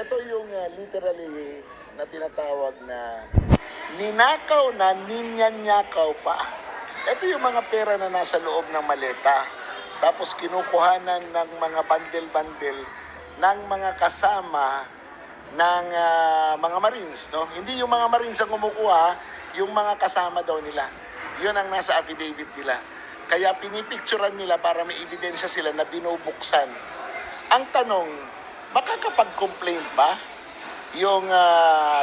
ito yung literally na tinatawag na ninakaw na ninyanyakaw pa. Ito yung mga pera na nasa loob ng maleta. Tapos kinukuhanan ng mga bandel-bandel ng mga kasama ng mga Marines. No? Hindi yung mga Marines ang kumukuha, yung mga kasama daw nila. Yun ang nasa affidavit nila. Kaya pinipicturan nila para may ebidensya sila na binubuksan. Ang tanong, makakapag-complain ba yung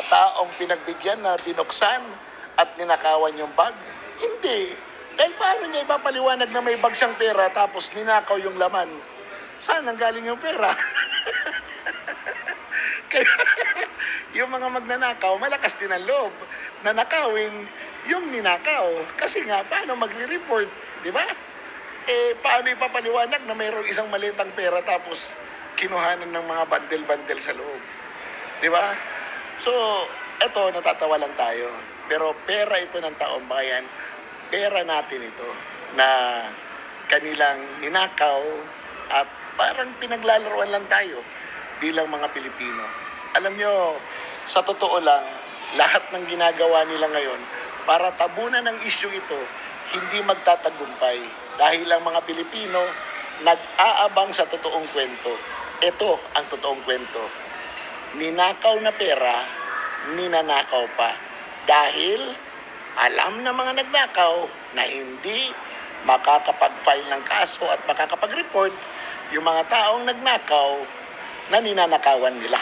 taong pinagbigyan na binuksan at ninakawan yung bag? Hindi. Dahil paano niya ipapaliwanag na may bag siyang pera tapos ninakaw yung laman? Saan nanggaling yung pera? Kaya yung mga magnanakaw, malakas din ang loob na nakawin yung ninakaw. Kasi nga, paano magre-report? Di ba? Paano ipapaliwanag na mayroong isang malitang pera tapos kinuhanan ng mga bandel-bandel sa loob? Di ba? So, eto, natatawa lang tayo. Pero pera ito ng taong bayan. Pera natin ito na kanilang ninakaw at parang pinaglalaroan lang tayo bilang mga Pilipino. Alam nyo, sa totoo lang, lahat ng ginagawa nila ngayon para tabunan ng issue ito, hindi magtatagumpay. Dahil ang mga Pilipino nag-aabang sa totoong kwento. Ito ang totoong kwento. Ninakaw na pera, ninanakaw pa. Dahil alam na mga nagnakaw na hindi makakapag-file ng kaso at makakapag-report yung mga taong nagnakaw na ninanakawan nila.